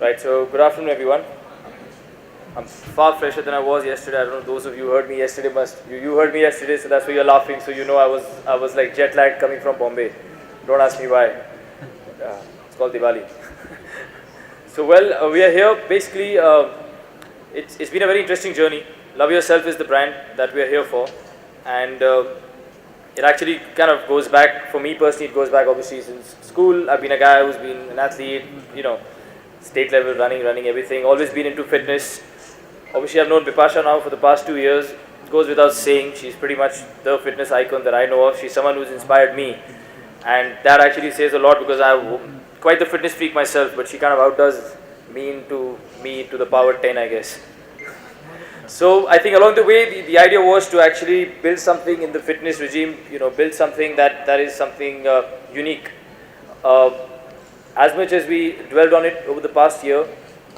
Right, so good afternoon everyone. I'm far fresher than I was yesterday. I don't know, those of you who heard me yesterday you heard me yesterday, so that's why you're laughing. So you know I was like jet lagged coming from Bombay. Don't ask me why. It's called Diwali. So well, we are here basically. It's been a very interesting journey. Love Yourself is the brand that we are here for, and it actually kind of goes back, for me personally, it goes back obviously since school. I've been a guy who's been an athlete, you know, state level, running everything, always been into fitness. Obviously I've known Bipasha now for the past 2 years. It goes without saying, she's pretty much the fitness icon that I know of. She's someone who's inspired me, and that actually says a lot because I'm quite the fitness freak myself, but she kind of outdoes me to the power 10, I guess. So I think along the way, the idea was to actually build something in the fitness regime, you know, build something that is something unique. As much as we dwelled on it over the past year,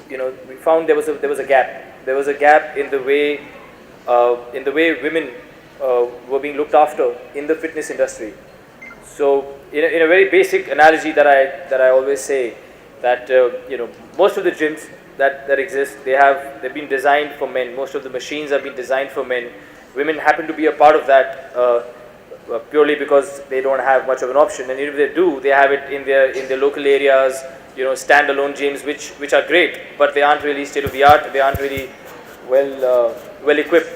you know, we found there was a gap. There was a gap in the way women were being looked after in the fitness industry. So in a very basic analogy that I always say, that you know, most of the gyms that exist, they've been designed for men. Most of the machines have been designed for men. Women happen to be a part of that purely because they don't have much of an option, and if they do, they have it in their local areas, you know, standalone gyms which are great, but they aren't really state of the art. They aren't really well equipped.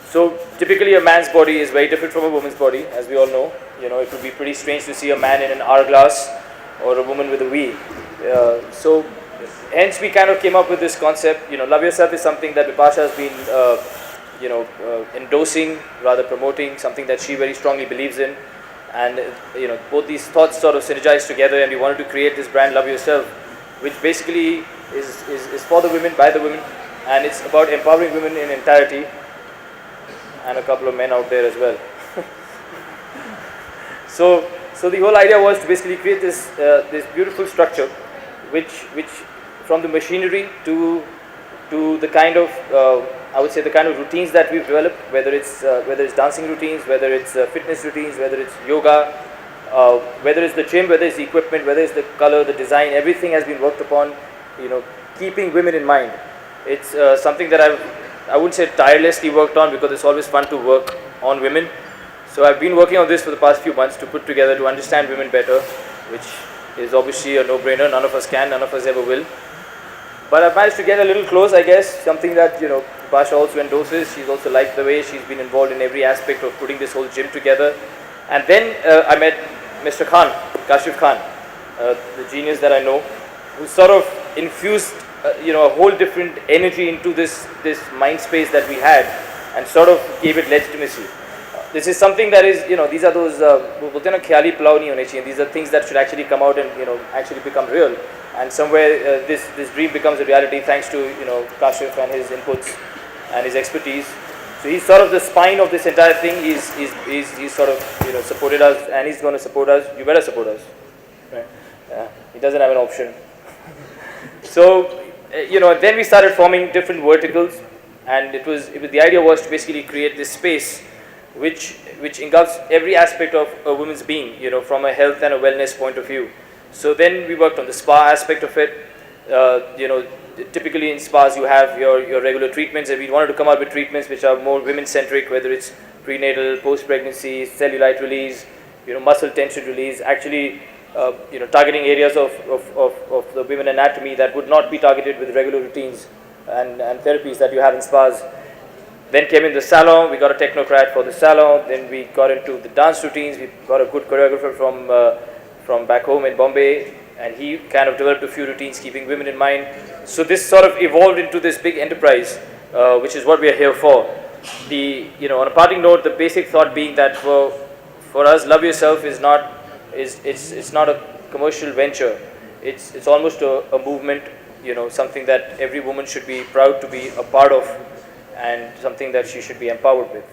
So typically a man's body is very different from a woman's body, as we all know. You know, it would be pretty strange to see a man in an hourglass or a woman with a V. So hence we kind of came up with this concept. You know, Love Yourself is something that Bipasha has been endorsing, rather promoting, something that she very strongly believes in. And you know, both these thoughts sort of synergized together, and we wanted to create this brand, Love Yourself, which basically is for the women, by the women, and it's about empowering women in entirety, and a couple of men out there as well. So the whole idea was to basically create this beautiful structure, which from the machinery to the kind of I would say the kind of routines that we've developed, whether it's dancing routines, whether it's fitness routines, whether it's yoga, whether it's the gym, whether it's the equipment, whether it's the color, the design, everything has been worked upon, you know, keeping women in mind. It's something that I wouldn't say tirelessly worked on, because it's always fun to work on women. So I've been working on this for the past few months to put together, to understand women better, which is obviously a no-brainer. None of us can, none of us ever will. But I've managed to get a little close, I guess, something that, you know, Bipasha also endorses. She's also liked the way she's been involved in every aspect of putting this whole gym together. And then I met Mr. Khan, Kashif Khan, the genius that I know, who sort of infused you know, a whole different energy into this mind space that we had, and sort of gave it legitimacy. This is something that is, you know, these are those khayali pulao nahi hone chahiye. These are things that should actually come out and, you know, actually become real. And somewhere this dream becomes a reality thanks to, you know, Kashif and his inputs and his expertise. So he's sort of the spine of this entire thing. He's sort of, you know, supported us, and he's going to support us. You better support us. Right? He doesn't have an option. So you know, then we started forming different verticals, and the idea was to basically create this space which engulfs every aspect of a woman's being, you know, from a health and a wellness point of view. So then we worked on the spa aspect of it. You know, typically in spas you have your regular treatments, and we wanted to come out with treatments which are more women-centric, whether it's prenatal, post-pregnancy, cellulite release, you know, muscle tension release, actually you know, targeting areas of the women anatomy that would not be targeted with regular routines and therapies that you have in spas. Then came in the salon. We got a technocrat for the salon. Then we got into the dance routines. We got a good choreographer from back home in Bombay, and he kind of developed a few routines keeping women in mind. So this sort of evolved into this big enterprise, which is what we are here for. You know, on a parting note, the basic thought being that for us, Love Yourself is not it's not a commercial venture. It's almost a movement, you know, something that every woman should be proud to be a part of, and something that she should be empowered with.